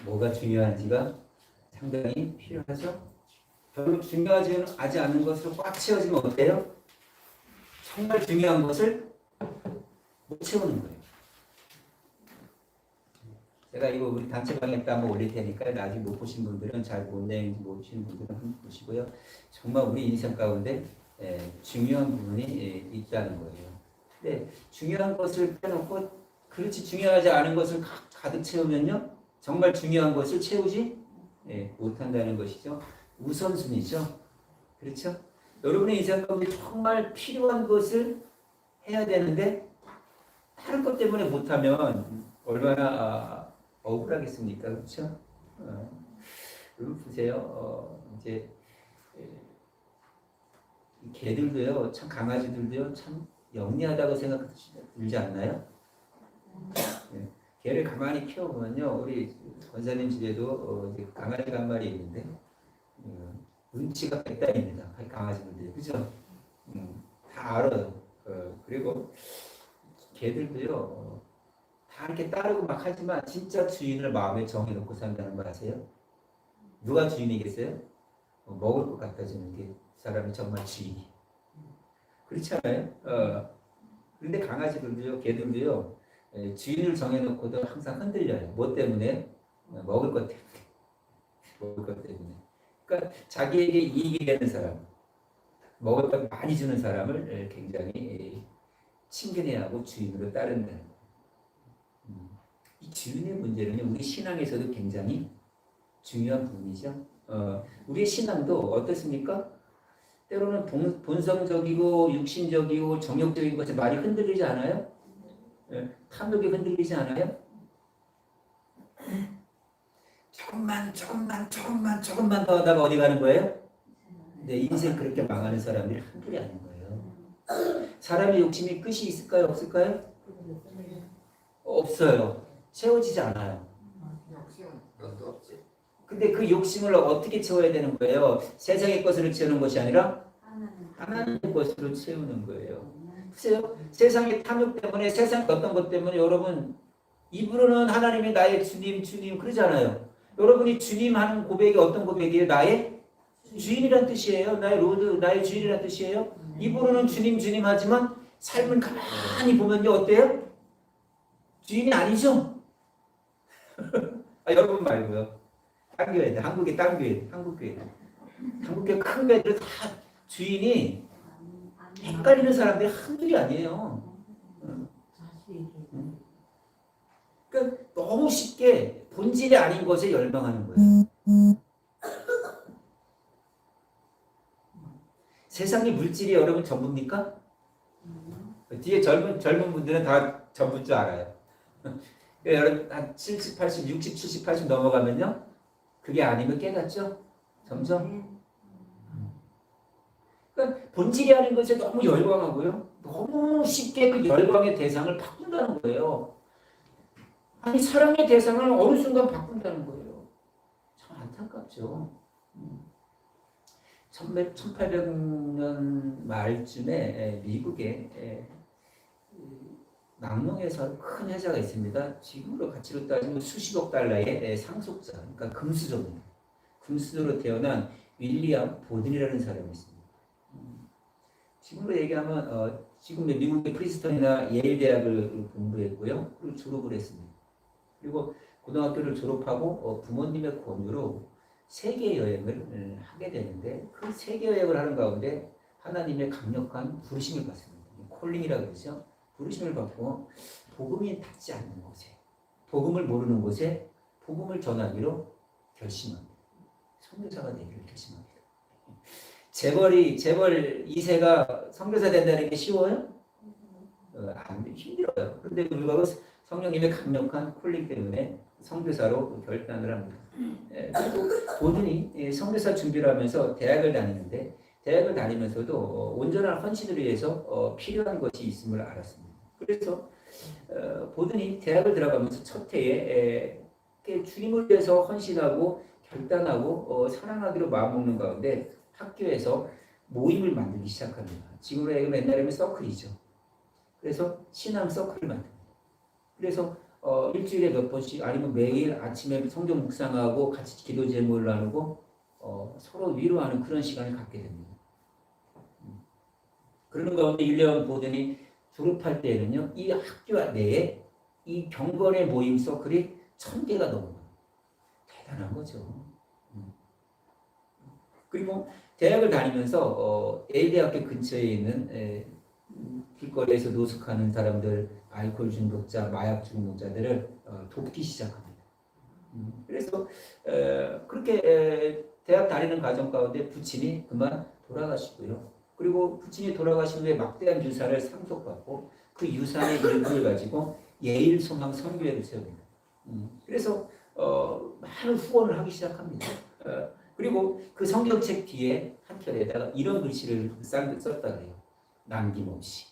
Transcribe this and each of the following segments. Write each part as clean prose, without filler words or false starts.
뭐가 중요한지가 상당히 필요하죠. 별로 중요하지 않은 것으로 꽉 채워지면 어때요? 정말 중요한 것을 못 채우는 거예요. 제가 이거 우리 단체방에 한번 올릴 테니까 나중에 못 보신 분들은 잘 못 내용인지 모르시는 분들은 한번 보시고요. 정말 우리 인생 가운데 중요한 부분이 있다는 거예요. 근데 중요한 것을 빼놓고 그렇지 중요하지 않은 것을 가득 채우면요. 정말 중요한 것을 채우지 못한다는 것이죠. 우선순위죠. 그렇죠? 여러분의 인생 가운데 정말 필요한 것을 해야 되는데 다른 것 때문에 못하면 얼마나 억울하겠습니까? 그렇죠? 여러분 보세요. 이제 개들도요, 참 강아지들도요, 참 영리하다고 생각 들지 않나요? 네. 개를 가만히 키워보면요, 우리 권사님 집에도 이제 강아지가 한 마리 있는데 눈치가 백단입니다. 강아지들도 그죠? 다 알아요. 그리고 개들도요, 다 이렇게 따르고 막 하지만 진짜 주인을 마음에 정해놓고 산다는 거 아세요? 누가 주인이겠어요? 먹을 것 갖다 주는 게 사람이 정말 주인이. 그렇지 않아요? 그런데 강아지들도요, 개들도요, 주인을 정해놓고도 항상 흔들려요. 뭐 때문에? 먹을 것 때문에. 먹을 것 때문에. 그러니까 자기에게 이익이 되는 사람, 먹을 것 많이 주는 사람을 굉장히 친근해야 하고 주인으로 따른다는 거예요. 이 주인의 문제는 우리 신앙에서도 굉장히 중요한 부분이죠. 우리의 신앙도 어떻습니까? 때로는 본성적이고 육신적이고 정욕적인 것에 많이 흔들리지 않아요? 탐욕에 흔들리지 않아요? 조금만 더 하다가 어디 가는 거예요? 네, 인생 그렇게 망하는 사람들이 한둘이 아닌 거예요. 사람의 욕심이 끝이 있을까요? 없을까요? 없어요. 채워지지 않아요. 욕심은 너도 없지. 근데 그 욕심을 어떻게 채워야 되는 거예요? 세상의 것으로 채우는 것이 아니라 하나님의 것으로 채우는 거예요. 보세요. 세상의 탐욕 때문에 세상 어떤 것 때문에 여러분 입으로는 하나님이 나의 주님 그러잖아요. 여러분이 주님 하는 고백이 어떤 고백이에요? 나의 주인이란 뜻이에요. 나의 로드, 나의 주인이란 뜻이에요. 입으로는 주님 하지만 삶을 가만히 보면요 어때요? 주인이 아니죠? 여러분 말고요. 딴 교회, 한국의 딴 교회, 한국교회 큰 교회들 다 주인이 헷갈리는 사람들이 한둘이 아니에요. 그러니까 너무 쉽게 본질이 아닌 것에 열망하는 거예요. 세상의 물질이 여러분 전부입니까? 뒤에 젊은 분들은 다 전부인 줄 알아요. 여러분 한 70, 80, 60, 70, 80 넘어가면요. 그게 아니면 깨닫죠? 점점. 그러니까 본질이 아닌 것에 너무 열광하고요. 너무 쉽게 그 열광의 대상을 바꾼다는 거예요. 아니 사랑의 대상을 어느 순간 바꾼다는 거예요. 참 안타깝죠. 1800년 말쯤에 미국에 낙농에서 큰 회사가 있습니다. 지금으로 가치로 따지면 수십억 달러의 상속자, 그러니까 금수저입니다. 금수저로 태어난 윌리엄 보든이라는 사람이 있습니다. 지금으로 얘기하면 지금 미국의 프린스턴이나 예일 대학을 공부했고요. 그리고 졸업을 했습니다. 그리고 고등학교를 졸업하고 부모님의 권유로 세계 여행을 하게 되는데 그 세계 여행을 하는 가운데 하나님의 강력한 부르심을 받습니다. 콜링이라고 그러죠. 부르심을 받고 복음이 닿지 않는 곳에, 복음을 모르는 곳에 복음을 전하기로 결심합니다. 선교사가 되기를 결심합니다. 재벌 2세가 선교사 된다는 게 쉬워요? 안 힘들어요. 그런데 불구하고 성령님의 강력한 콜링 때문에 선교사로 결단을 합니다. 그리고 보든이 선교사 준비를 하면서 대학을 다니는데 대학을 다니면서도 온전한 헌신을 위해서 필요한 것이 있음을 알았습니다. 그래서 보든이 대학을 들어가면서 첫 해에 주님을 위해서 헌신하고 결단하고 사랑하기로 마음먹는 가운데 학교에서 모임을 만들기 시작합니다. 지금으로 얘기하면 옛날에는 서클이죠. 그래서 신앙 서클을 만듭니다. 그래서 일주일에 몇 번씩 아니면 매일 아침에 성경 묵상하고 같이 기도 제목을 나누고 서로 위로하는 그런 시간을 갖게 됩니다. 그러는 가운데 1년 보더니 졸업할 때에는요, 이 학교 내에 이 경건의 모임 서클이 1000개가 넘어요. 대단한 거죠. 그리고 대학을 다니면서 A대학교 근처에 있는 길거리에서 노숙하는 사람들, 알코올 중독자, 마약 중독자들을 돕기 시작합니다. 그래서 그렇게 대학 다니는 과정 가운데 부친이 그만 돌아가시고요. 그리고 부친이 돌아가신 후에 막대한 유산을 상속받고 그 유산의 일부를 가지고 예일소망 선교회를 세웁니다. 그래서 많은 후원을 하기 시작합니다. 그리고 그 성경책 뒤에 한편에다가 이런 글씨를 썼다 그래요. 남김없이.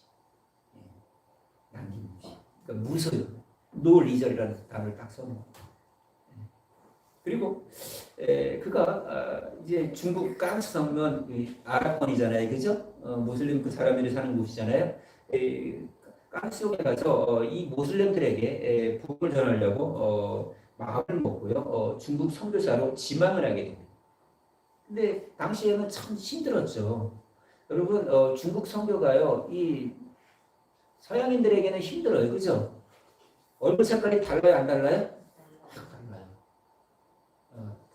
남김없이. 그러니까 무소유. 노 리절이라는 단어를 딱 써놓습니다. 그리고 그가 이제 중국 깡스 성면 아랍권이잖아요, 그죠? 모슬림 그 사람들이 사는 곳이잖아요. 깡스에 가서 이 모슬림들에게 복음을 전하려고 마음을 먹고요. 중국 선교사로 지망을 하게 됩니다. 근데 당시에는 참 힘들었죠. 여러분 중국 선교가요, 이 서양인들에게는 힘들어요, 그죠? 얼굴 색깔이 달라요, 안 달라요? 달라요.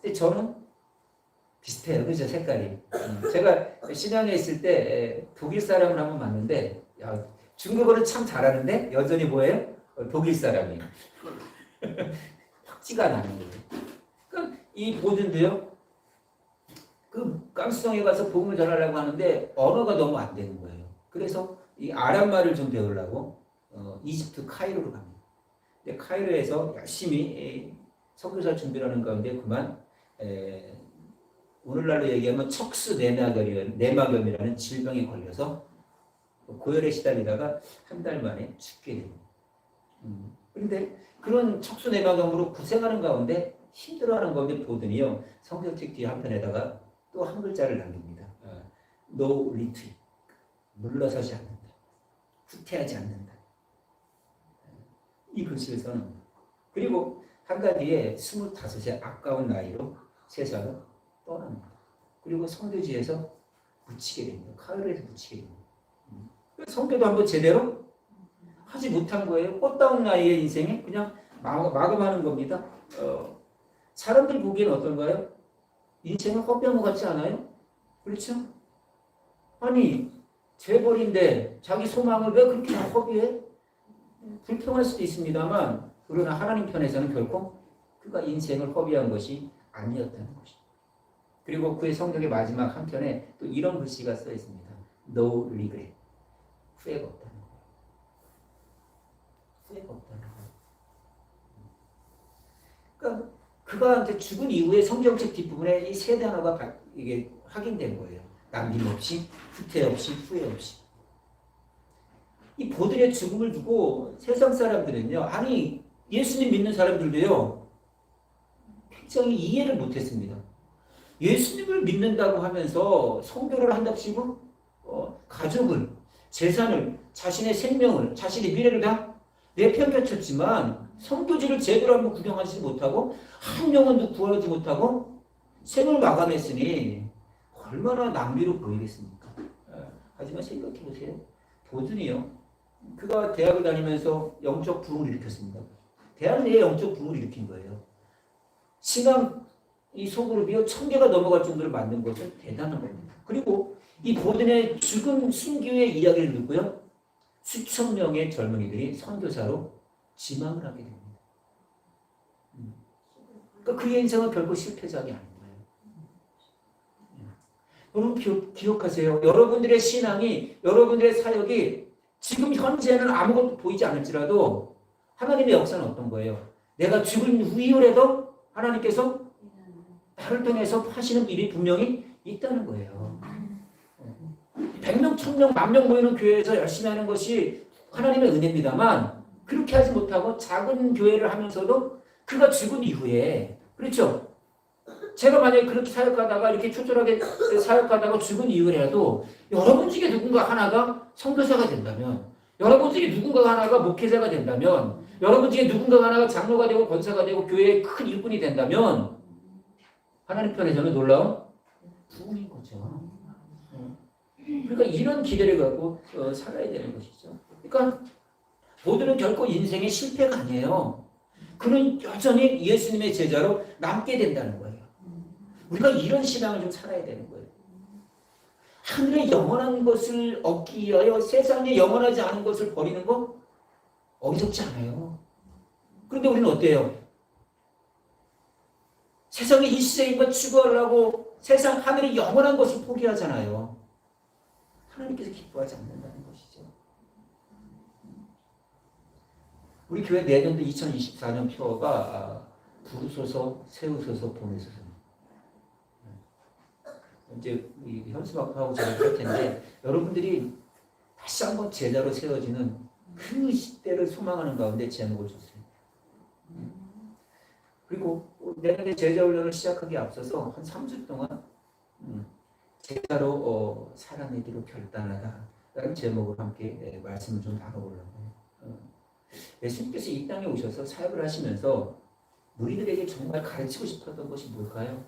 근데 저는 비슷해요, 그죠? 색깔이. 제가 신앙에 있을 때 독일 사람을 한번 만났는데, 야, 중국어를 참 잘하는데 여전히 뭐예요? 독일 사람이에요. 확지가 나는 거예요. 그러니까 이 보든도요, 그 깡스성에 가서 복음을 전하려고 하는데 언어가 너무 안 되는 거예요. 그래서 이 아랍말을 좀 배우려고 이집트 카이로로 갑니다. 근데 카이로에서 열심히 선교사 준비를 하는 가운데 그만 오늘날로 얘기하면 척수 내막염이라는 질병에 걸려서 고열에 시달리다가 한 달 만에 죽게 됩니다. 그런데 그런 척수 내막염으로 고생하는 가운데 힘들어하는 가운데 보더니요, 성경책 뒤에 한편에다가 또 한 글자를 남깁니다. No retreat. 물러서지 않는다. 후퇴하지 않는다. 이 글씨를 써놓습니다. 그리고 한가 뒤에 25의 아까운 나이로 세상을 떠납니다. 그리고 선교지에서 묻히게 됩니다. 카이로에서 묻히게 됩니다. 선교도 한번 제대로 하지 못한 거예요. 꽃다운 나이의 인생에 그냥 마감하는 겁니다. 사람들 보기엔 어떤가요? 인생은 허비한 것 같지 않아요? 그렇죠? 아니, 재벌인데 자기 소망을 왜 그렇게 허비해? 불평할 수도 있습니다만, 그러나 하나님 편에서는 결코 그가 인생을 허비한 것이 아니었다는 것입니다. 그리고 그의 성경의 마지막 한편에 또 이런 글씨가 써 있습니다. No regret. 후회가 없다는 거예요. 후회가 없다는 거예요. 그러니까 그가 이제 죽은 이후에 성경책 뒷부분에 이 세 단어가 이게 확인된 거예요. 남김없이, 후퇴 없이, 후회 없이. 이 보들의 죽음을 두고 세상 사람들은요, 아니 예수님 믿는 사람들도요, 굉장히 이해를 못했습니다. 예수님을 믿는다고 하면서 성교를 한답시고 가족을, 재산을, 자신의 생명을, 자신의 미래를 다 내팽개쳤지만 성교지를 제대로 한번 구경하지 못하고 한 영혼도 구하지 못하고 생을 마감했으니 얼마나 낭비로 보이겠습니까? 하지만 생각해 보세요. 보든이요, 그가 대학을 다니면서 영적 부흥을 일으켰습니다. 대학 내에 영적 부흥을 일으킨 거예요. 신앙 이 소그룹이요 1000개가 넘어갈 정도로 만든 것은 대단한 겁니다. 그리고 이 보든의 죽은 순교의 이야기를 듣고요, 수천 명의 젊은이들이 선교사로 지망을 하게 됩니다. 그러니까 그의 인생은 결코 실패작이 아닌 거예요. 여러분 기억하세요. 여러분들의 신앙이, 여러분들의 사역이 지금 현재는 아무것도 보이지 않을지라도 하나님의 역사는 어떤 거예요? 내가 죽은 후이후에도 하나님께서 나를 통해서 하시는 일이 분명히 있다는 거예요. 100명, 1000명, 10,000명 모이는 교회에서 열심히 하는 것이 하나님의 은혜입니다만, 그렇게 하지 못하고 작은 교회를 하면서도 그가 죽은 이후에, 그렇죠? 제가 만약에 그렇게 사역하다가 이렇게 초절하게 사역하다가 죽은 이후에라도 여러분 중에 누군가 하나가 선교사가 된다면, 여러분 중에 누군가 하나가 목회자가 된다면 여러분 중에 누군가 하나가 장로가 되고 권사가 되고 교회의 큰 일꾼이 된다면 하나님 편에서는 놀라운 부흥인 거죠. 그러니까 이런 기대를 갖고 살아야 되는 것이죠. 그러니까 보드는 결코 인생의 실패가 아니에요. 그는 여전히 예수님의 제자로 남게 된다는 거예요. 우리가 이런 신앙을 좀 살아야 되는 거예요. 하늘의 영원한 것을 얻기 위하여 세상에 영원하지 않은 것을 버리는 거 어리석지 않아요. 그런데 우리는 어때요? 세상의 일시적인 것 추구하려고 세상 하늘의 영원한 것을 포기하잖아요. 하나님께서 기뻐하지 않는다는 것이죠. 우리 교회 내년도 2024년 표어가 부르소서, 세우소서, 보내소서. 이제 현수막하고 제가 할 텐데 여러분들이 다시 한번 제자로 세워지는 그 시대를 소망하는 가운데 제목을 줬어요. 그리고 내년에 제자 훈련을 시작하기에 앞서서 한 3주 동안 제자로 살아내기로 결단하다라는 제목으로 함께 말씀을 좀 나눠보려고 해요. 예수님께서 이 땅에 오셔서 사역을 하시면서 무리들에게 정말 가르치고 싶었던 것이 뭘까요?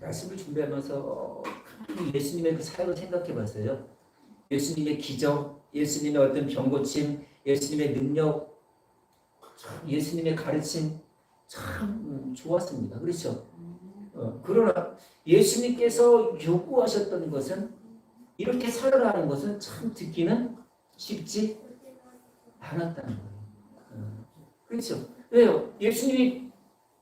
말씀을 준비하면서 예수님의 그 사역을 생각해 봤어요. 예수님의 기적, 예수님의 어떤 병고침, 예수님의 능력, 예수님의 가르침 참 좋았습니다. 그렇죠? 그러나 예수님께서 요구하셨던 것은 이렇게 살아가는 것은 참 듣기는 쉽지 않았다는 거예요. 그렇죠? 왜요? 예수님이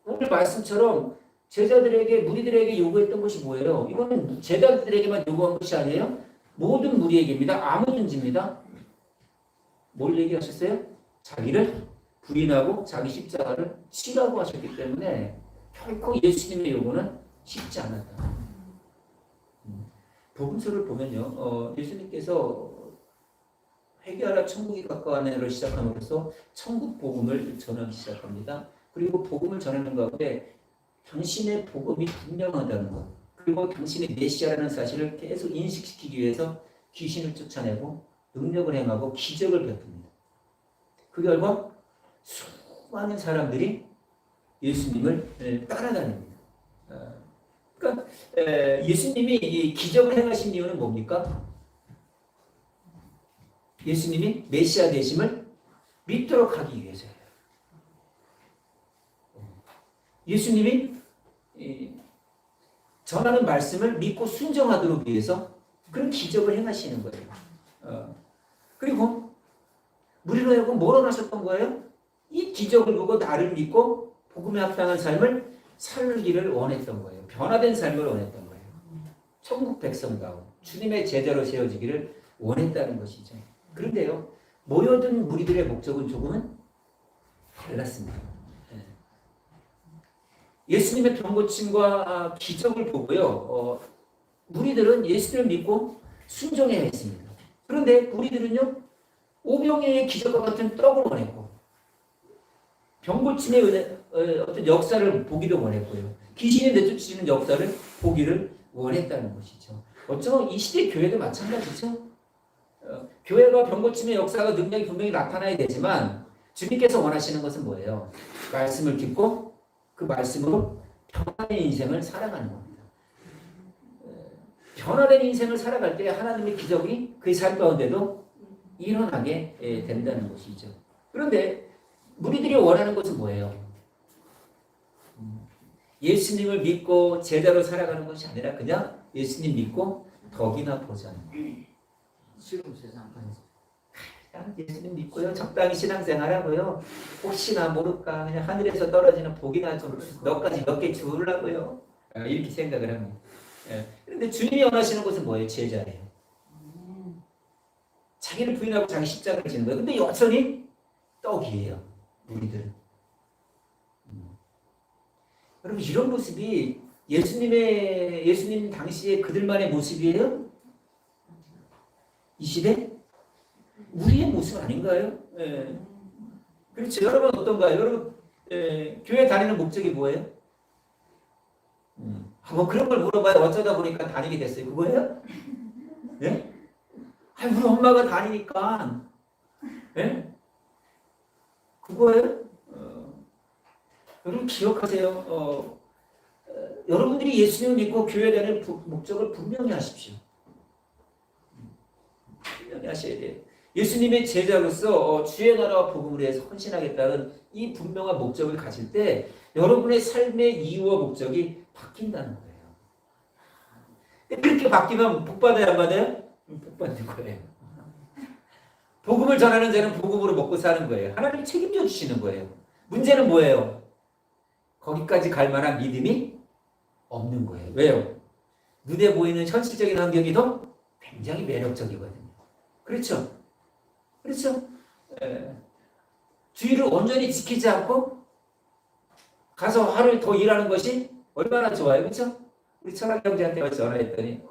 오늘 말씀처럼 제자들에게 무리들에게 요구했던 것이 뭐예요? 이거는 제자들에게만 요구한 것이 아니에요. 모든 무리에게입니다. 아무든지입니다. 뭘 얘기하셨어요? 자기를 부인하고 자기 십자가를 치라고 하셨기 때문에 결코 예수님의 요구는 쉽지 않았다. 복음서를 보면요, 예수님께서 회개하라 천국이 가까워하네를 시작함으로써 천국 복음을 전하기 시작합니다. 그리고 복음을 전하는 가운데 당신의 복음이 분명하다는 것, 그리고 당신의 메시아라는 사실을 계속 인식시키기 위해서 귀신을 쫓아내고 능력을 행하고 기적을 베풉니다. 그 결과 수많은 사람들이 예수님을 따라다닙니다. 그러니까 예수님이 이 기적을 행하신 이유는 뭡니까? 예수님이 메시아 되심을 믿도록 하기 위해서예요. 예수님이 전하는 말씀을 믿고 순종하도록 위해서 그런 기적을 행하시는 거예요. 그리고 무리로 하여금 뭘 원하셨던 거예요? 이 기적을 보고 나를 믿고 복음에 합당한 삶을 살기를 원했던 거예요. 변화된 삶을 원했던 거예요. 천국 백성다운 주님의 제자로 세워지기를 원했다는 것이죠. 그런데요, 모여든 무리들의 목적은 조금은 달랐습니다. 예수님의 병고침과 기적을 보고요, 무리들은 예수님을 믿고 순종해야 했습니다. 그런데 무리들은요, 오병이의 기적과 같은 떡을 원했고, 병고침의 어떤 역사를 보기도 원했고요, 귀신이 내쫓으시는 역사를 보기를 원했다는 것이죠. 어쩌면 이 시대 교회도 마찬가지죠. 교회가 병고침의 역사가 능력이 분명히 나타나야 되지만 주님께서 원하시는 것은 뭐예요? 말씀을 듣고 그 말씀으로 변화된 인생을 살아가는 겁니다. 변화된 인생을 살아갈 때 하나님의 기적이 그 삶 가운데도 일어나게 된다는 것이죠. 그런데 무리들이 원하는 것은 뭐예요? 예수님을 믿고 제자로 살아가는 것이 아니라 그냥 예수님 믿고 덕이나 보자는 거예요. 지금 세상에서 그냥 예수님 믿고요, 적당히 신앙생활하고요, 혹시나 모를까 그냥 하늘에서 떨어지는 복이나 좀 너까지 몇 개 주려고요, 이렇게 생각을 합니다. 그런데 주님이 원하시는 것은 뭐예요? 제자예요. 자기를 부인하고 자기 십자가를 지는 거예요. 근데 여전히 떡이에요, 우리들은. 여러분, 이런 모습이 예수님 당시의 그들만의 모습이에요? 이 시대? 우리의 모습 아닌가요? 그렇죠. 여러분 어떤가요? 여러분 교회 다니는 목적이 뭐예요? 뭐 그런 걸 물어봐요. 어쩌다 보니까 다니게 됐어요. 그거예요? 예? 우리 엄마가 다니니까 예? 그거예요. 여러분 기억하세요. 여러분들이 예수님을 믿고 교회에 대한 목적을 분명히 하십시오. 분명히 하셔야 돼요. 예수님의 제자로서 주의 나라와 복음을 위해서 헌신하겠다는 이 분명한 목적을 가질 때 여러분의 삶의 이유와 목적이 바뀐다는 거예요. 그렇게 바뀌면 복 받아야 안 받아요? 복 받는 거예요. 복음을 전하는 자는 복음으로 먹고 사는 거예요. 하나님이 책임져 주시는 거예요. 문제는 뭐예요? 거기까지 갈 만한 믿음이 없는 거예요. 왜요? 눈에 보이는 현실적인 환경이 더 굉장히 매력적이거든요. 그렇죠? 그렇죠? 주의를 온전히 지키지 않고 가서 하루 더 일하는 것이 얼마나 좋아요. 그렇죠? 우리 천학 형제한테 전화했더니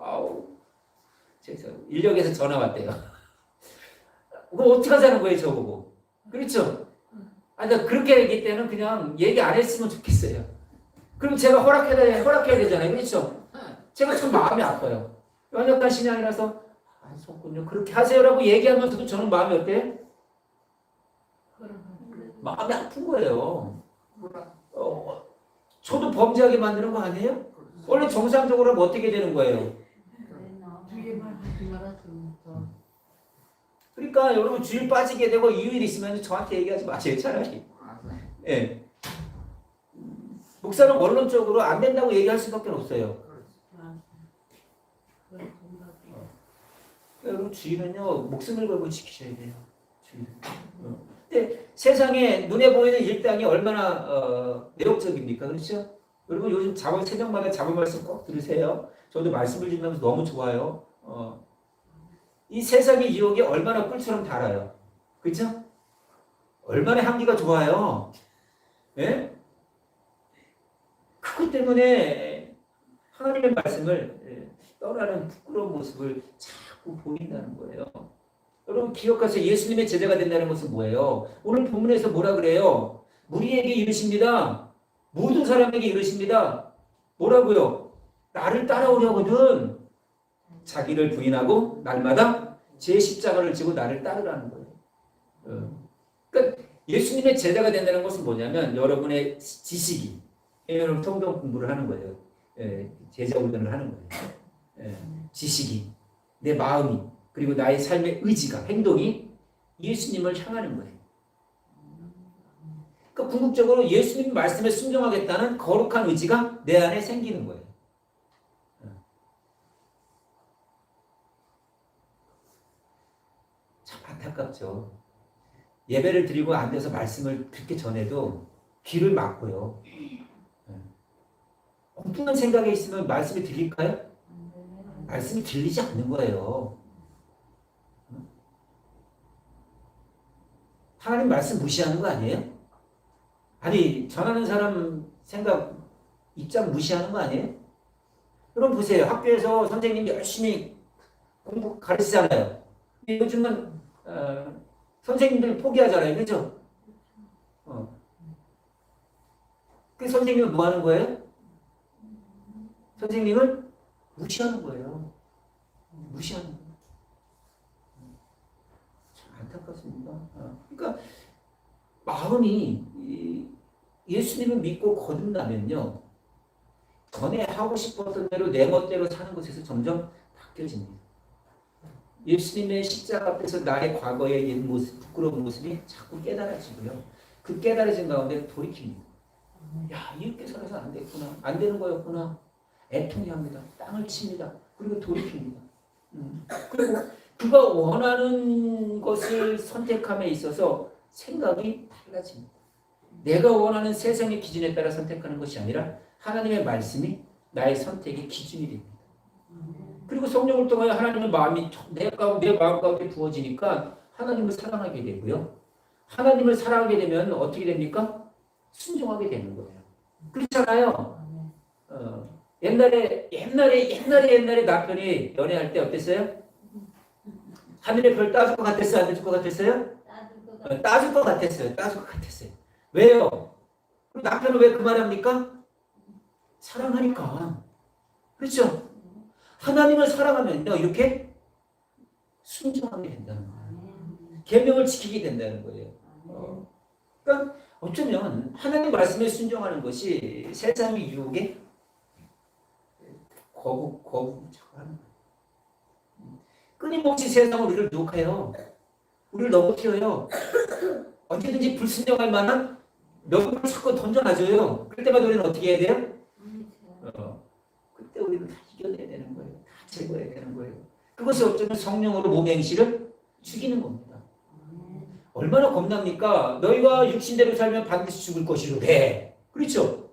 인력에서 전화 왔대요. 그거 어떻게 하자는 거예요, 저보고. 그렇죠? 나 그렇게 얘기할 때는 그냥 얘기 안 했으면 좋겠어요. 그럼 제가 허락해야 되잖아요. 그렇죠? 제가 참 마음이 아파요. 연약한 신앙이라서 속군요. 그렇게 하세요라고 얘기하면서도 저는 마음이 어때요? 마음이 아픈 거예요. 저도 범죄하게 만드는 거 아니에요? 원래 정상적으로 하면 어떻게 되는 거예요? 그러니까 여러분 주일 빠지게 되고 이유일 있으면 저한테 얘기하지 마세요. 차라리. 예. 목사는 원론적으로 안 된다고 얘기할 수밖에 없어요. 여러분 주일은요 목숨을 걸고 지키셔야 돼요. 주일. 근데 세상에 눈에 보이는 일당이 얼마나 매력적입니까? 그렇죠? 여러분 요즘 새벽마다 잡은 말씀 꼭 들으세요. 저도 말씀을 듣면서 너무 좋아요. 이 세상의 유혹이 얼마나 꿀처럼 달아요. 그렇죠? 얼마나 향기가 좋아요. 예? 그것 때문에 하나님의 말씀을 떠나는 부끄러운 모습을 자꾸 보인다는 거예요. 여러분 기억하세요. 예수님의 제자가 된다는 것은 뭐예요? 오늘 본문에서 뭐라 그래요? 무리에게 이르십니다. 모든 사람에게 이르십니다. 뭐라고요? 나를 따라오려거든 자기를 부인하고 날마다 제 십자가를 지고 나를 따르라는 거예요. 그러니까 예수님의 제자가 된다는 것은 뭐냐면 여러분의 지식이 여러분 통독 공부를 하는 거예요. 제자 훈련을 하는 거예요. 지식이 내 마음이 그리고 나의 삶의 의지가 행동이 예수님을 향하는 거예요. 그러니까 궁극적으로 예수님 말씀에 순종하겠다는 거룩한 의지가 내 안에 생기는 거예요. 참 안타깝죠. 예배를 드리고 앉아서 말씀을 듣기 전에도 귀를 막고요. 엉뚱한 생각에 있으면 말씀이 들릴까요? 말씀이 들리지 않는 거예요. 하나님 말씀 무시하는 거 아니에요? 아니 전하는 사람 생각 입장 무시하는 거 아니에요? 여러분 보세요. 학교에서 선생님이 열심히 공부 가르치잖아요. 요즘은 선생님들 포기하잖아요. 그렇죠? 그 선생님은 뭐 하는 거예요? 선생님을 무시하는 거예요. 무시하는 거예요. 참 안타깝습니다. 그러니까 마음이 예수님을 믿고 거듭나면요. 전에 하고 싶었던 대로 내 멋대로 사는 것에서 점점 바뀌어집니다. 예수님의 십자가 앞에서 나의 과거의 옛 모습, 부끄러운 모습이 자꾸 깨달아지고요. 그 깨달아진 가운데 돌이킵니다. 야, 이렇게 살아서 안 됐구나. 안 되는 거였구나. 애통이 합니다. 땅을 칩니다. 그리고 돌이킵니다. 그리고 그가 원하는 것을 선택함에 있어서 생각이 달라집니다. 내가 원하는 세상의 기준에 따라 선택하는 것이 아니라 하나님의 말씀이 나의 선택의 기준이 됩니다. 그리고 성령을 통하여 하나님의 마음이 내 마음 가운데 부어지니까 하나님을 사랑하게 되고요. 하나님을 사랑하게 되면 어떻게 됩니까? 순종하게 되는 거예요. 그렇잖아요. 옛날에 남편이 연애할 때 어땠어요? 하늘의 별 따줄 것 같았어요? 안 따줄 것 같았어요? 따줄 것 같았어요. 왜요? 남편은 왜 그 말합니까? 사랑하니까. 그렇죠? 하나님을 사랑하면요 이렇게 순종하게 된다는 거예요. 계명을 지키게 된다는 거예요. 그러니까 어쩌면 하나님 말씀에 순종하는 것이 세상의 유혹에 거부하는 거예요. 끊임없이 세상은 우리를 유혹해요. 우리를 넘어뜨려요. 언제든지 불순종할 만한 명분을 자꾸 던져놔줘요. 그럴 때마다 우리는 어떻게 해야 돼요? 그때 우리는 다 이겨내야 되는 거예요. 다 제거해야 되는 거예요. 그것이 어쩌면 성령으로 몸의 행실을 죽이는 겁니다. 얼마나 겁납니까? 너희가 육신대로 살면 반드시 죽을 것이로되. 그렇죠?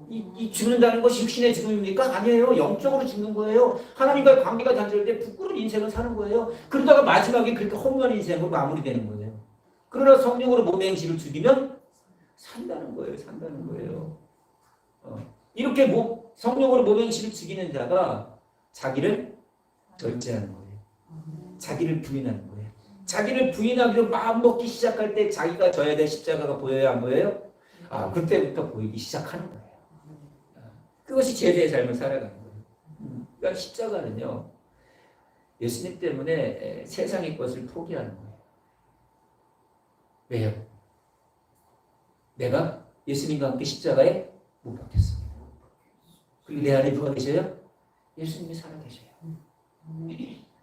이 죽는다는 것이 육신의 죽음입니까? 아니에요. 영적으로 죽는 거예요. 하나님과의 관계가 단절될 때 부끄러운 인생을 사는 거예요. 그러다가 마지막에 그렇게 허무한 인생으로 마무리되는 거예요. 그러나 성령으로 몸의 행실을 죽이면 산다는 거예요. 산다는 거예요. 이렇게 성령으로 몸의 행실을 죽이는 자가 자기를 절제하는 거예요. 자기를 부인하는 거예요. 자기를 부인하기로 마음먹기 시작할 때 자기가 져야 될 십자가가 보여요? 안 보여요? 그때부터 보이기 시작하는 거예요. 그것이 제자의 삶을 살아가는 거예요. 그러니까 십자가는요, 예수님 때문에 세상의 것을 포기하는 거예요. 왜요? 내가 예수님과 함께 십자가에 못 박혔어. 그리고 내 안에 누가 계셔요? 예수님이 살아계셔요.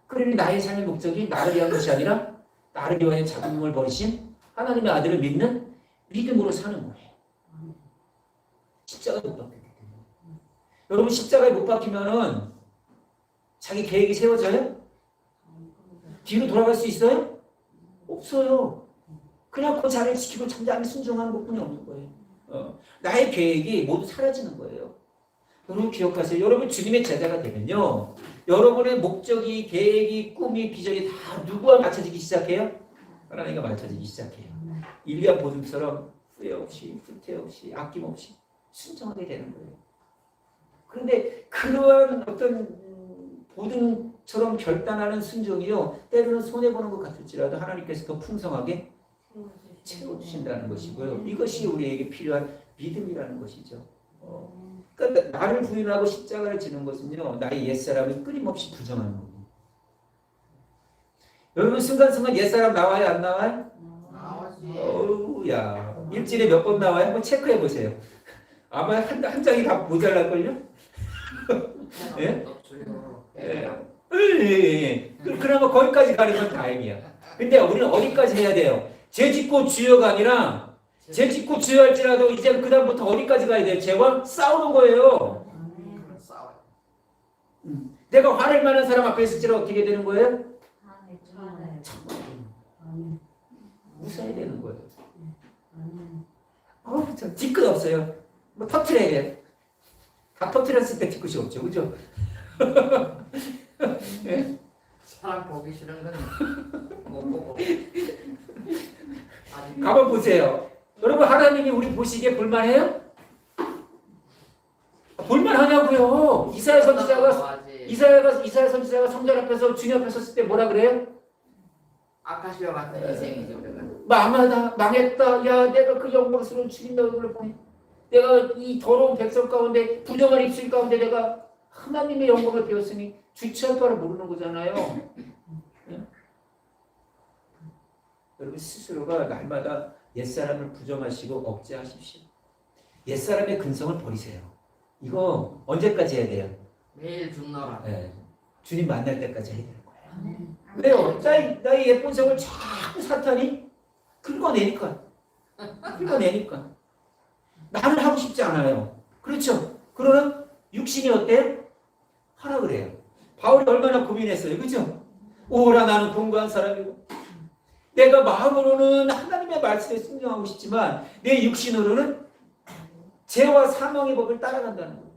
그러니 나의 삶의 목적이 나를 위한 것이 아니라 나를 위하여 자기 몸을 버리신 하나님의 아들을 믿는 믿음으로 사는 거예요. 십자가에 못 박혔기 때문에. 여러분 십자가에 못 박히면은 자기 계획이 세워져요? 뒤로 돌아갈 수 있어요? 없어요. 그냥 그 자리를 지키고 잠잠히 순종하는 것뿐이 없는 거예요. 나의 계획이 모두 사라지는 거예요. 여러분 기억하세요. 여러분 주님의 제자가 되면요, 여러분의 목적이, 계획이, 꿈이, 비전이 다 누구와 맞춰지기 시작해요? 하나님과 맞춰지기 시작해요. 일리야 보듬처럼 후회 없이, 후퇴 없이, 아낌없이 순종하게 되는 거예요. 그런데 그러한 어떤 보듬처럼 결단하는 순종이요, 때로는 손해보는 것 같을지라도 하나님께서 더 풍성하게 채워주신다는 것이고요. 이것이 우리에게 필요한 믿음이라는 것이죠. 그러니까 나를 부인하고 십자가를 지는 것은요, 나의 옛사람을 끊임없이 부정하는 겁니다. 여러분 순간순간 옛사람 나와요? 안 나와요? 나오지. 어우야, 일주일에 몇 번 나와요? 한번 체크해 보세요. 아마 한 장이 다 모자랄걸요? 예? 예. 그나마 거기까지 가는 건 다행이야. 근데 우리는 어디까지 해야 돼요? 죄 짓고 주여가 아니라 죄 짓고 주여할지라도 이제 그 다음부터 어디까지 가야 돼요? 죄와 싸우는 거예요. 내가 화를 많은 사람 앞에 있을지라 어떻게 되는 거예요? 웃어야 되는 거예요. 참 뒤끝 없어요. 뭐 터트려야 돼. 다 터트렸을 때 뒤끝이 없죠, 그죠? 예? 사람 보기 싫은 건 못 보고. 가만 보세요. 여러분 하나님이 우리 보시기에 볼만해요? 볼만하냐고요. 이사야 선지자가 성전 앞에서 주님 앞에 섰을 때 뭐라 그래요? 아카시와 같은 인생이죠. 망하다, 망했다. 야, 내가 그 영광스러운 주님의 얼굴을 보니, 내가 이 더러운 백성 가운데, 부정한 입술 가운데 내가 하나님의 영광을 배웠으니 주체할 바를 모르는 거잖아요. 네? 여러분 스스로가 날마다 옛사람을 부정하시고 억제하십시오. 옛사람의 근성을 버리세요. 이거 언제까지 해야 돼요? 매일 죽노라. 네. 주님 만날 때까지 해야 되는 거예요. 왜요? 나의 예쁜 성을 자꾸 사탄이 긁어내니까. 나는 하고 싶지 않아요. 그렇죠? 그러나 육신이 어때요? 하라 그래요. 바울이 얼마나 고민했어요. 그죠? 오라 나는 공부한 사람이고 내가 마음으로는 하나님의 말씀에 순종하고 싶지만 내 육신으로는 죄와 사망의 법을 따라간다는 거예요.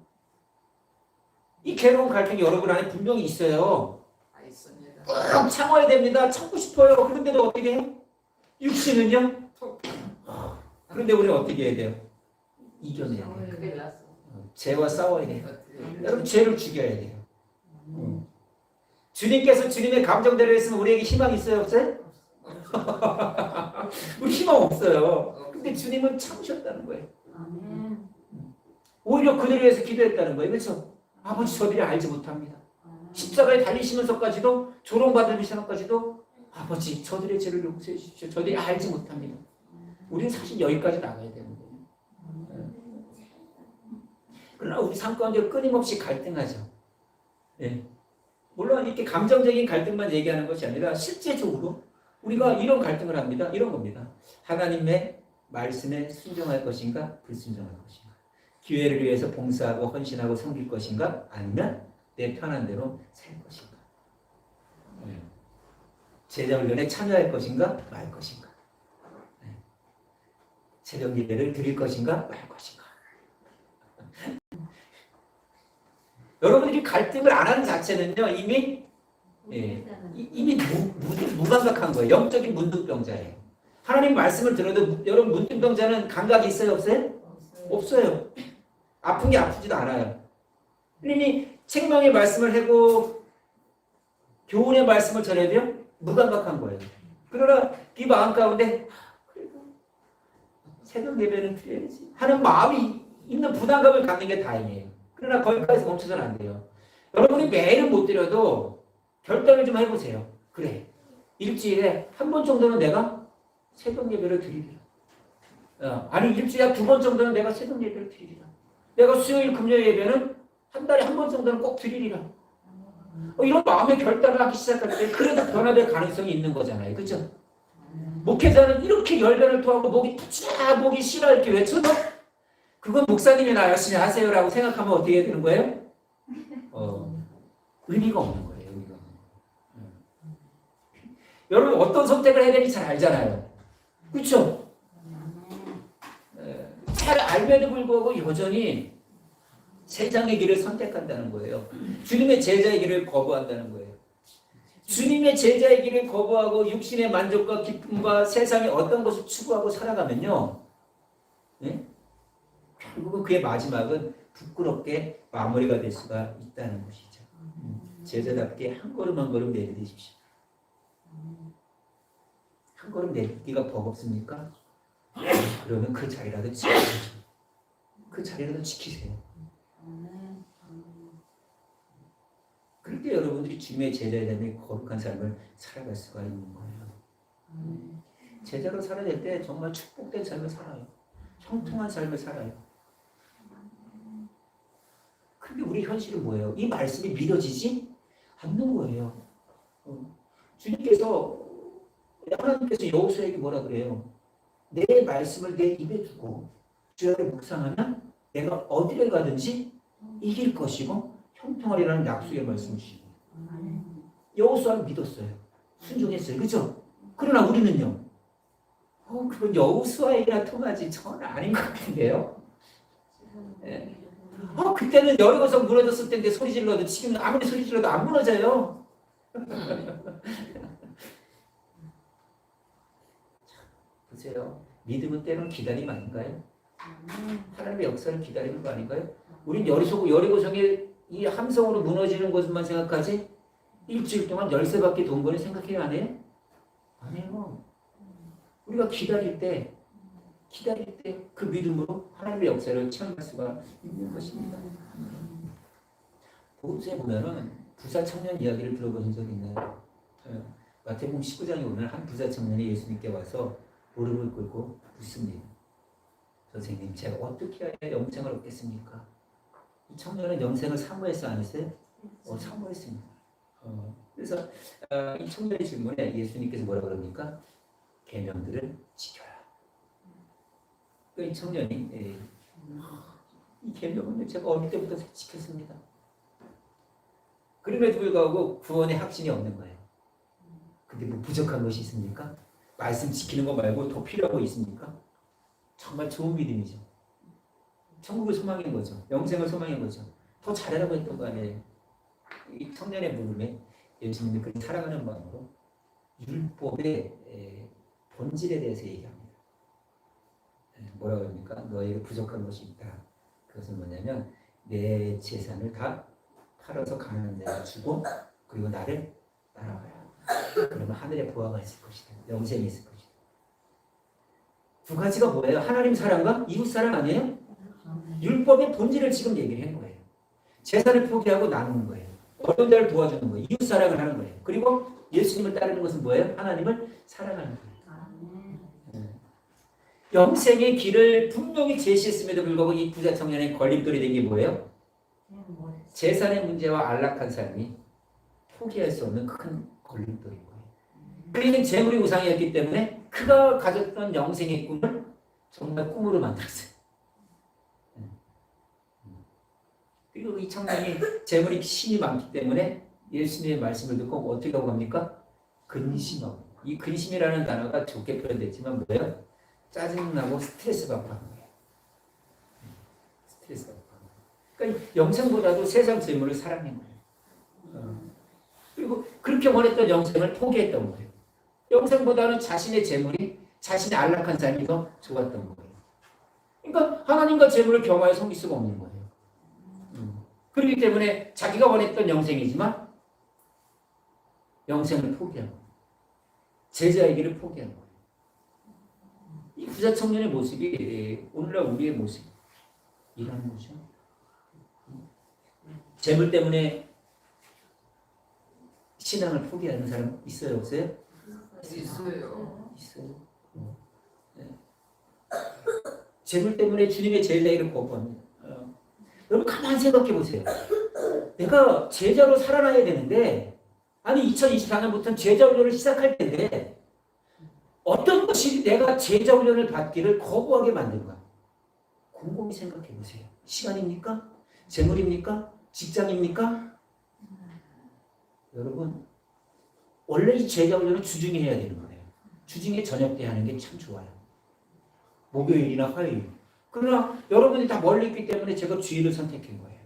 이 괴로운 갈등이 여러분 안에 분명히 있어요. 있습니다. 꼭 참아야 됩니다. 참고 싶어요. 그런데도 어떻게 해요? 육신은요? 그런데 우리는 어떻게 해야 돼요? 이겨내야 돼요. 큰일 났어. 죄와 싸워야 돼요. 여러분 죄를 죽여야 돼요. 주님께서 주님의 감정대로 했으면 우리에게 희망 있어요? 없어요? 우리 희망 없어요. 근데 주님은 참으셨다는 거예요. 오히려 그들을 위해서 기도했다는 거예요. 그렇죠? 아버지 저들이 알지 못합니다. 십자가에 달리시면서까지도 조롱받을 시간까지도 아버지 저들의 죄를 용서해 주십시오. 저들이 알지 못합니다. 우리는 사실 여기까지 나가야 되는 거예요. 그러나 우리 삶 가운데 끊임없이 갈등하죠. 예. 물론 이렇게 감정적인 갈등만 얘기하는 것이 아니라 실제적으로 우리가 이런 갈등을 합니다. 이런 겁니다. 하나님의 말씀에 순종할 것인가 불순종할 것인가. 기회를 위해서 봉사하고 헌신하고 섬길 것인가 아니면 내 편한 대로 살 것인가. 제자훈련에 참여할 것인가 말 것인가. 새벽 예배를 드릴 것인가 말 것인가. 여러분들이 갈등을 안 하는 자체는요 이미 무감각한 거예요. 영적인 문득병자예요. 하나님 말씀을 들어도 여러분 문득병자는 감각이 있어요 없어요? 없어요. 아픈 게 아프지도 않아요. 이미 책망의 말씀을 하고 교훈의 말씀을 전해도요 무감각한 거예요. 그러나 이 마음 가운데 그래도 새벽 예배는 드려야지 하는 마음이 있는 부담감을 갖는 게 다행이에요. 그러나 거기까지 멈춰서는 안 돼요. 여러분이 매일은 못 드려도 결단을 좀 해보세요. 그래, 일주일에 한 번 정도는 내가 새벽 예배를 드리리라. 아니 일주일에 2번 정도는 내가 새벽 예배를 드리리라. 내가 수요일 금요일 예배는 한 달에 한 번 정도는 꼭 드리리라. 이런 마음의 결단을 하기 시작할 때 그래도 변화될 가능성이 있는 거잖아요. 그렇죠? 목회자는 이렇게 열변을 토하고 목이 터지라 목이 쉬라 이렇게 외쳐도 그건 목사님이나 열심히 하세요라고 생각하면 어떻게 되는 거예요? 의미가 없는 거예요. 의미가 없는 거예요. 여러분 어떤 선택을 해야 되는지 잘 알잖아요. 그렇죠? 잘 알면도 불구하고 여전히 세상의 길을 선택한다는 거예요. 주님의 제자의 길을 거부한다는 거예요. 주님의 제자의 길을 거부하고 육신의 만족과 기쁨과 세상의 어떤 것을 추구하고 살아가면요. 네? 결국은 그의 마지막은 부끄럽게 마무리가 될 수가 있다는 것이죠. 제자답게 한 걸음 한 걸음 내딛으십시오. 한 걸음 내딛기가 버겁습니까? 그러면 그 자리라도 지키세요. 그 자리라도 지키세요. 그럴 때 여러분들이 주님의 제자라면 거룩한 삶을 살아갈 수가 있는 거예요. 제자로 살아야 될 때 정말 축복된 삶을 살아요. 형통한 삶을 살아요. 근데 우리 현실은 뭐예요? 이 말씀이 믿어지지 않는 거예요. 하나님께서 여호수아에게 뭐라 그래요? 내 말씀을 내 입에 두고 주야를 묵상하면 내가 어디를 가든지 이길 것이고 형통하리라는 약속의 말씀을 주시고 여호수아는 믿었어요. 순종했어요. 그렇죠? 그러나 우리는요. 그건 여호수아에게나 통하지 저는 아닌 것 같은데요. 네. 그때는 여리고성 무너졌을 텐데 소리 질러도 지금은 아무리 소리 질러도 안 무너져요. 보세요. 믿음은 때로는 기다림 아닌가요? 하나님의 역사를 기다리는 거 아닌가요? 우린 여리고성의 이 함성으로 무너지는 것만 생각하지 일주일 동안 열쇠받기 동거를 생각해야 안 해요? 안 해요. 우리가 기다릴 때 그 믿음으로 하나님의 역사를 체험할 수가 있는 것입니다. 복음서에 보면은 부자 청년 이야기를 들어보신 적 있나요? 마태복음 19장에 보면 한 부자 청년이 예수님께 와서 무릎을 꿇고 묻습니다. 선생님, 제가 어떻게 해야 영생을 얻겠습니까? 이 청년은 영생을 사모했어 안 했어요? 사모했습니다. 그래서 이 청년의 질문에 예수님께서 뭐라 그럽니까? 계명들을 지켜라. 이 청년이 이 계명은 제가 어릴 때부터 지켰습니다. 그럼에도 불구하고 구원의 확신이 없는 거예요. 근데 뭐 부족한 것이 있습니까? 말씀 지키는 거 말고 더 필요한 거 있습니까? 정말 좋은 믿음이죠. 천국을 소망인 거죠. 영생을 소망인 거죠. 더 잘하라고 했던 거 아니에요. 이 청년의 물음에 예수님이 그를 사랑하는 마음으로 율법의 본질에 대해서 얘기합니다. 뭐라고 합니까? 너에게 부족한 것이 있다. 그것은 뭐냐면 내 재산을 다 팔아서 가난한 자에게 주고 그리고 나를 따라와라. 그러면 하늘에 보화가 있을 것이다. 영생이 있을 것이다. 두 가지가 뭐예요? 하나님 사랑과 이웃 사랑 아니에요? 율법의 본질을 지금 얘기를 한 거예요. 재산을 포기하고 나누는 거예요. 어려운 자를 도와주는 거예요. 이웃 사랑을 하는 거예요. 그리고 예수님을 따르는 것은 뭐예요? 하나님을 사랑하는 거예요. 영생의 길을 분명히 제시했음에도 불구하고 이 부자 청년의 걸림돌이 된 게 뭐예요? 재산의 문제와 안락한 삶이 포기할 수 없는 큰 걸림돌인 거예요. 그는 재물이 우상이었기 때문에 그가 가졌던 영생의 꿈을 정말 꿈으로 만들었어요. 그리고 이 청년이 재물이 신이 많기 때문에 예수님의 말씀을 듣고 어떻게 하고 갑니까? 근심하고. 이 근심이라는 단어가 좋게 표현됐지만 뭐예요? 짜증나고 스트레스 받고 하는 거예요. 스트레스 받고 하는 거예요. 그러니까 영생보다도 세상 재물을 사랑한 거예요. 그리고 그렇게 원했던 영생을 포기했던 거예요. 영생보다는 자신의 재물이, 자신의 안락한 삶이 더 좋았던 거예요. 그러니까 하나님과 재물을 겸하여 섬길 수가 없는 거예요. 그렇기 때문에 자기가 원했던 영생이지만 영생을 포기한 거예요. 제자의 길을 포기한 거예요. 이 부자 청년의 모습이 오늘날 우리의 모습이라는 거죠. 재물 때문에 신앙을 포기하는 사람 있어요, 없어요? 있어요. 있어요. 네. 재물 때문에 주님의 제자를 거부합니다. 여러분 가만히 생각해 보세요. 내가 제자로 살아나야 되는데, 아니 2024년부터는 제자 훈련을 시작할 텐데 어떤 것이 내가 제자 훈련을 받기를 거부하게 만든 거야? 곰곰이 생각해 보세요. 시간입니까? 재물입니까? 직장입니까? 여러분 원래 이 제자 훈련은 주중에 해야 되는 거예요. 주중에 저녁 때 하는 게 참 좋아요. 목요일이나 화요일. 그러나 여러분이 다 멀리 있기 때문에 제가 주일을 선택한 거예요.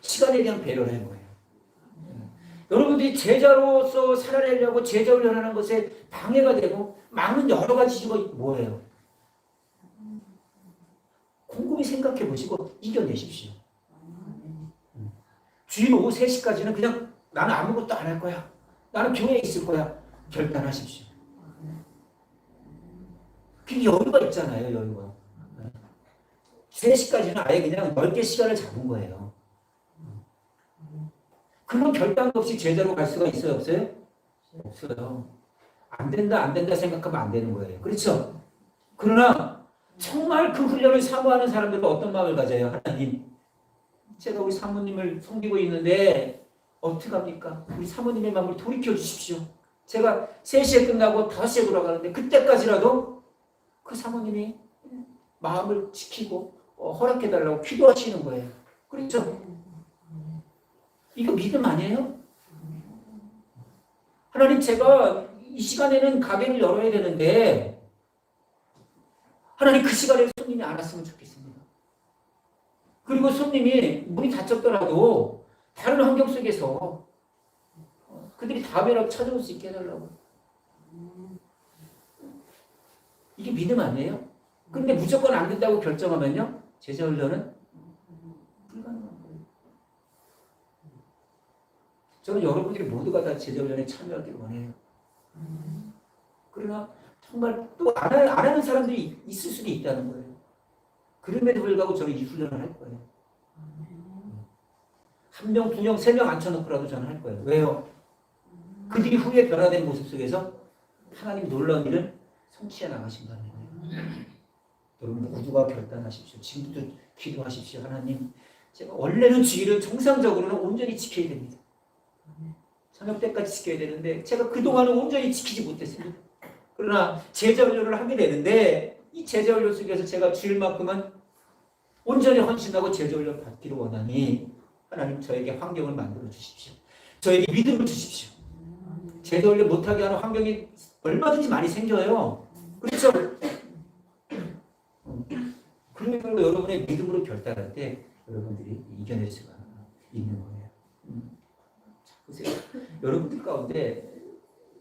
시간에 대한 배려를 한 거예요. 여러분들이 제자로서 살아내려고 제자 훈련하는 것에 방해가 되고 막는 여러 가지 이유가 뭐예요? 곰곰이 생각해 보시고 이겨내십시오. 주일 오후 3시까지는 그냥 나는 아무것도 안 할 거야. 나는 교회에 있을 거야. 결단하십시오. 그 여유가 있잖아요. 여유가. 3시까지는 아예 그냥 넓게 시간을 잡은 거예요. 그런 결단도 없이 제자로 갈 수가 있어요? 없어요? 없어요. 안 된다 생각하면 안 되는 거예요. 그렇죠? 그러나 정말 그 훈련을 사모하는 사람들은 어떤 마음을 가져요? 하나님, 제가 우리 사모님을 섬기고 있는데 어떡합니까? 우리 사모님의 마음을 돌이켜 주십시오. 제가 3시에 끝나고 5시에 돌아가는데 그때까지라도 그 사모님이 마음을 지키고 허락해달라고 기도하시는 거예요. 그렇죠? 이거 믿음 아니에요? 하나님, 제가 이 시간에는 가게를 열어야 되는데 하나님 그 시간에 손님이 안 왔으면 좋겠습니다. 그리고 손님이 문이 닫혔더라도 다른 환경 속에서 그들이 다음에라도 찾아올 수 있게 해달라고. 이게 믿음 아니에요? 근데 무조건 안 된다고 결정하면요, 제자 훈련은 불가능한 거예요. 저는 여러분들이 모두가 다 제자 훈련에 참여하기를 원해요. 그러나 정말 또 안 하는 사람들이 있을 수도 있다는 거예요. 그럼에도 불구하고 저는 이 훈련을 할 거예요. 1명, 2명, 3명 앉혀놓고라도 저는 할 거예요. 왜요? 그들이 후에 변화된 모습 속에서 하나님 놀라운 일을 성취해 나가신다는 거예요. 여러분 모두가 결단하십시오. 지금부터 기도하십시오. 하나님, 제가 원래는 주일을 정상적으로는 온전히 지켜야 됩니다. 저녁 때까지 지켜야 되는데 제가 그동안은 온전히 지키지 못했습니다. 그러나 제자 훈련을 하게 되는데 이 제자 훈련 속에서 제가 주일만큼은 온전히 헌신하고 제자 훈련 받기를 원하니 하나님 저에게 환경을 만들어 주십시오. 저에게 믿음을 주십시오. 제자 훈련 못하게 하는 환경이 얼마든지 많이 생겨요. 그렇죠? 그러면 여러분의 믿음으로 결단할 때 여러분들이 이겨낼 수가 있는 거예요. 보세요. 여러분들 가운데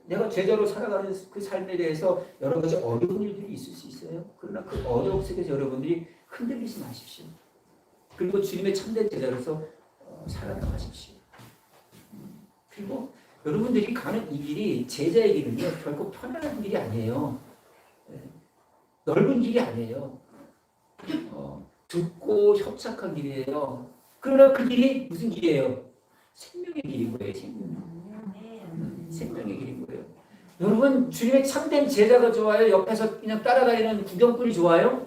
내가 제자로 살아가는 그 삶에 대해서 여러 가지 어려운 일들이 있을 수 있어요. 그러나 그 어려움 속에서 여러분들이 흔들리지 마십시오. 그리고 주님의 참된 제자로서 살아나가십시오. 그리고 여러분들이 가는 이 길이, 제자의 길은요, 결코 편안한 길이 아니에요. 넓은 길이 아니에요. 좁고 협착한 길이에요. 그러나 그 길이 무슨 길이에요? 생명의 길인 거예요. 생명의 길인 거예요. 여러분 주님의 참된 제자가 좋아요? 옆에서 그냥 따라다니는 구경꾼이 좋아요?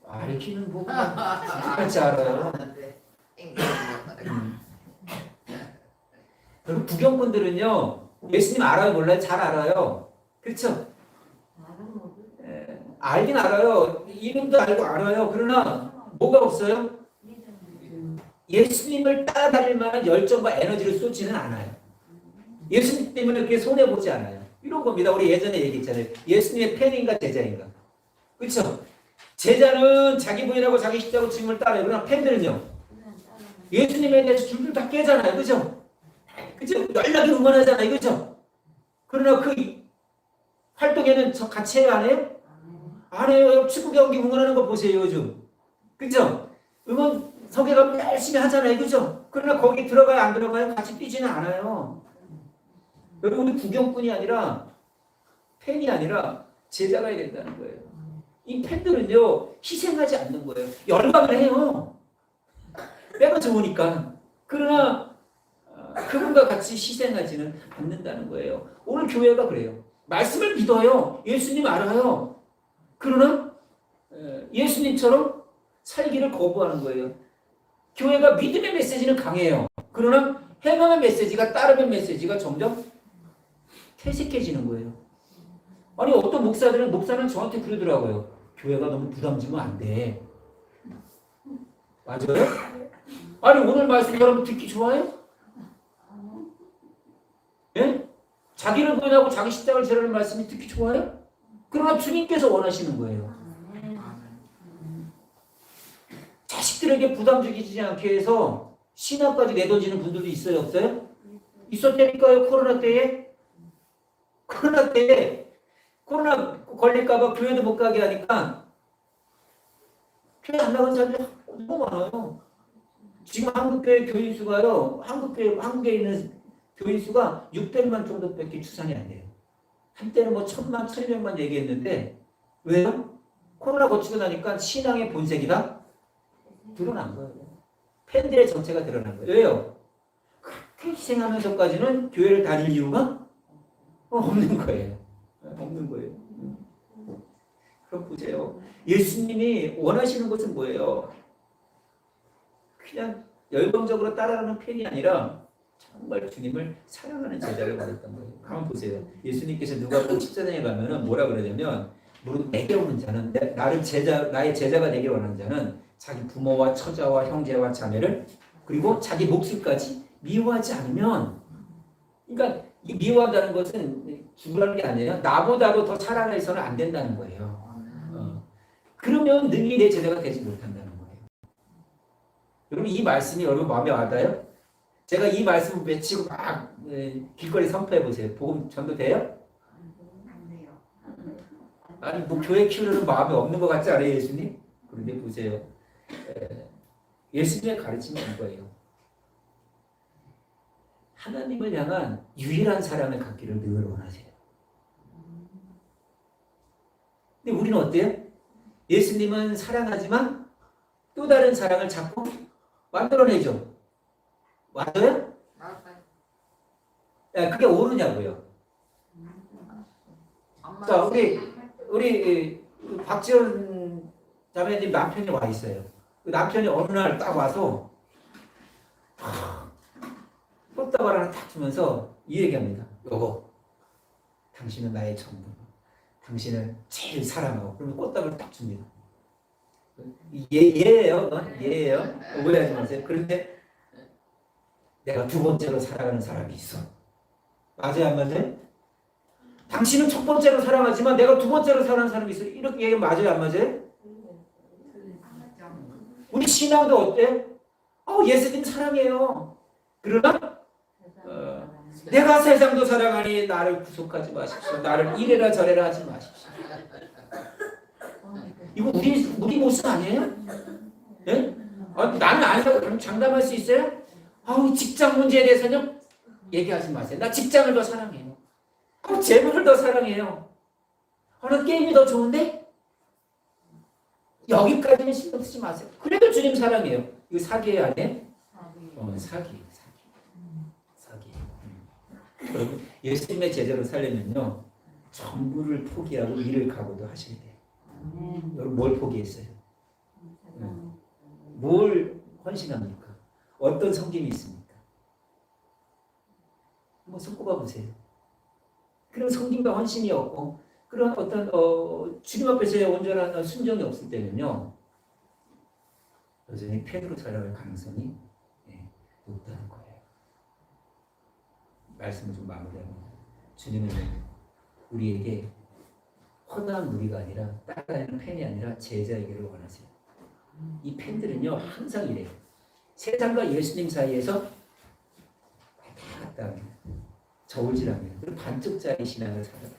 알기는 뭐 같이 알아요. 여러분 구경꾼들은요 예수님 알아요 몰라요? 잘 알아요. 그렇죠? 알긴 알아요. 이름도 알고 알아요. 그러나 뭐가 없어요? 예수님을 따라다닐 만한 열정과 에너지를 쏟지는 않아요. 예수님 때문에 그렇게 손해보지 않아요. 이런 겁니다. 우리 예전에 얘기했잖아요. 예수님의 팬인가 제자인가. 그렇죠? 제자는 자기 부인하고 자기 십자고 주님을 따라요. 그러나 팬들은요. 예수님에 대해서 줄줄 다 깨잖아요. 그죠? 그죠? 연락이 응원하잖아요. 그죠? 그러나 그 활동에는 저 같이 해요? 안 해요? 안 해요. 축구 경기 응원하는 거 보세요. 요즘. 그죠? 응원석에 가면 열심히 하잖아요. 그죠? 그러나 거기 들어가요? 안 들어가요? 같이 뛰지는 않아요. 여러분은 구경꾼이 아니라 팬이 아니라 제자가 해야 된다는 거예요. 이 팬들은요 희생하지 않는 거예요. 열광을 해요. 내가 좋으니까. 그러나 그분과 같이 희생하지는 않는다는 거예요. 오늘 교회가 그래요. 말씀을 믿어요. 예수님 알아요. 그러나 예수님처럼 살기를 거부하는 거예요. 교회가 믿음의 메시지는 강해요. 그러나 행함의 메시지가 따르는 메시지가 점점 퇴색해지는 거예요. 아니 어떤 목사는 저한테 그러더라고요. 교회가 너무 부담 주면 안 돼. 맞아요? 아니 오늘 말씀 여러분 듣기 좋아요? 예? 자기를 부인하고 자기 십자가를 지라는 말씀이 듣기 좋아요? 그러나 주님께서 원하시는 거예요. 자식들에게 부담 주지 않게 해서 신앙까지 내던지는 분들도 있어요? 없어요? 있었다니까요. 코로나 때에 코로나 걸릴까봐 교회도 못 가게 하니까 교회 안 나가는 사람들이 너무 많아요. 지금 한국교회 교인 수가요. 한국에 있는 교인 수가 600만 정도밖에 추산이 안 돼요. 한때는 뭐 1000만, 1200만 얘기했는데 왜요? 코로나 거치고 나니까 신앙의 본색이 다 드러난 거예요. 팬들의 정체가 드러난 거예요. 왜요? 그렇게 희생하면서까지는 교회를 다닐 이유가 없는 거예요. 없는 거예요. 그럼 보세요. 예수님이 원하시는 것은 뭐예요? 그냥 열광적으로 따라가는 팬이 아니라 정말 주님을 사랑하는 제자를 원했던 거예요. 가만 보세요. 예수님께서 누가복음 14장에 가면은 뭐라 그러냐면 무릇 내게 오는 자는 나의 제자가 되길 원하는 자는 자기 부모와 처자와 형제와 자매를 그리고 자기 목숨까지 미워하지 않으면 그러니까 이 미워한다는 것은 죽으라는 게 아니에요. 나보다도 더 사랑해서는 안 된다는 거예요. 그러면 능히 내 제자가 되지 못한다는 거예요. 여러분 이 말씀이 여러분 마음에 와닿아요? 제가 이 말씀을 외치고 막 길거리 선포해 보세요. 복음 전도돼요? 아니 뭐 교회 키우려는 마음이 없는 것 같지 않아요 예수님? 그런데 보세요. 예수님의 가르침이 이거예요. 하나님을 향한 유일한 사랑을 갖기를 늘 원하세요. 근데 우리는 어때요? 예수님은 사랑하지만 또 다른 사랑을 자꾸 만들어내죠. 맞아요? 그게 옳으냐고요. 자, 우리 박지원 자매님 남편이 와 있어요. 그 남편이 어느 날 딱 와서 꽃다발 하나 딱 주면서 이 얘기합니다. 여보, 당신은 나의 전부. 당신을 제일 사랑하고 그러면 꽃다발을 딱 줍니다. 예예요. 예예요. 오해하지 마세요. 그런데 내가 두 번째로 사랑하는 사람이 있어. 맞아요? 안 맞아요? 당신은 첫 번째로 사랑하지만 내가 두 번째로 사랑하는 사람이 있어. 이렇게 얘기 맞아요? 안 맞아요? 우리 신앙도 어때? 예수님 사랑해요. 그러나 내가 세상도 사랑하니 나를 구속하지 마십시오. 나를 이래라 저래라 하지 마십시오. 이거 우리 모습 아니에요? 네? 나는 아니라고 그럼 장담할 수 있어요? 직장 문제에 대해서는 얘기하지 마세요. 나 직장을 더 사랑해요. 재물을 더 사랑해요. 나 게임이 더 좋은데? 여기까지는 신경 쓰지 마세요. 그래도 주님 사랑해요. 이거 사기예요, 아니에요? 사기. 여러분, 예수님의 제자로 살려면요, 전부를 포기하고 일을 각오도 하셔야 돼요. 여러분, 뭘 포기했어요? 뭘 헌신합니까? 어떤 성김이 있습니까? 한번 손꼽아 보세요. 그런 성김과 헌신이 없고 그런 어떤 주님 앞에서의 온전한 순종이 없을 때는요, 여전히 폐으로 살아갈 가능성이 높다는 거예요. 말씀을 좀 마무리합니다. 주님은 우리에게 허다한 무리가 아니라 따라다니는 팬이 아니라 제자이기를 원하세요. 이 팬들은요 항상 이래요. 세상과 예수님 사이에서 왔다 갔다 합니다. 저울질합니다. 그리고 반쪽짜리 신앙을 살아가요.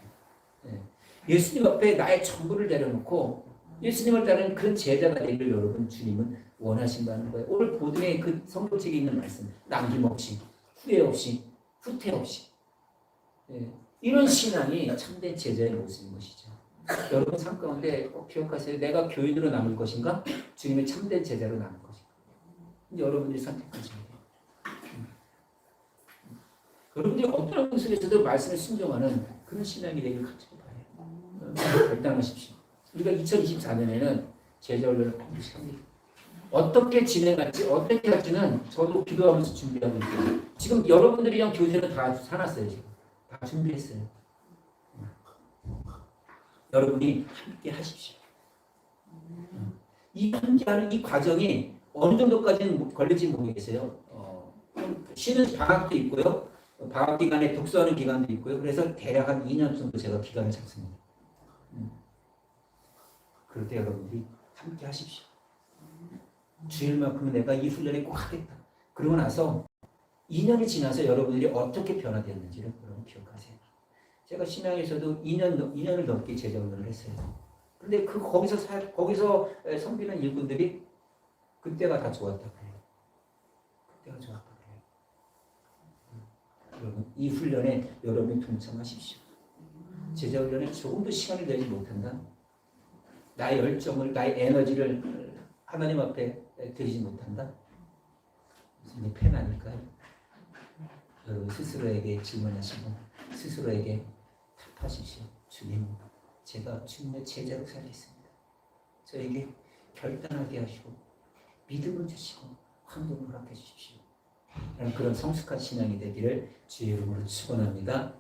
예수님 앞에 나의 전부를 내려놓고 예수님을 따르는 그런 제자가 되기를 여러분 주님은 원하신다는 거예요. 오늘 보든의 그 성경책에 있는 말씀, 남김없이 후회 없이 후퇴 없이 이런 신앙이 참된 제자의 모습인 것이죠. 여러분 삶 가운데 기억하세요. 내가 교인으로 남을 것인가? 주님의 참된 제자로 남을 것인가? 여러분들이 선택하셔야 돼요. 여러분들이 어떤 분석에서도 말씀을 순종하는 그런 신앙이 되길 가지고 봐요. 결단하십시오. 우리가 2024년에는 제자 훈련을 반드시 합니다. 어떻게 진행할지, 어떻게 할지는 저도 기도하면서 준비하고 있고요. 지금 여러분들이랑 교제는 다 사놨어요. 지금 다 준비했어요. 여러분이 함께 하십시오. 이 함께하는 이 과정이 어느 정도까지는 걸릴지 모르겠어요. 쉬는 방학도 있고요. 방학 기간에 독서하는 기간도 있고요. 그래서 대략 한 2년 정도 제가 기간을 잡습니다. 그럴 때 여러분들이 함께 하십시오. 주일만큼 내가 이 훈련에 꼭 하겠다. 그러고 나서 2년이 지나서 여러분들이 어떻게 변화되었는지를 여러분 기억하세요. 제가 신앙에서도 2년을 넘게 제자 훈련을 했어요. 근데 거기서 섬기는 일꾼들이 그때가 다 좋았다 그래요. 그때가 좋았다 그래요. 여러분 이 훈련에 여러분이 동참하십시오. 제자 훈련에 조금도 시간을 내지 못한다. 나의 열정을, 나의 에너지를 하나님 앞에 드리지 못한다. 무슨 팬 아닐까요? 여러분 스스로에게 질문하시고 스스로에게 답하십시오. 주님, 제가 주님의 제자로 살겠습니다. 저에게 결단하게 하시고 믿음을 주시고 황동을 허락해 주십시오. 그런 성숙한 신앙이 되기를 주의 이름으로 축원합니다.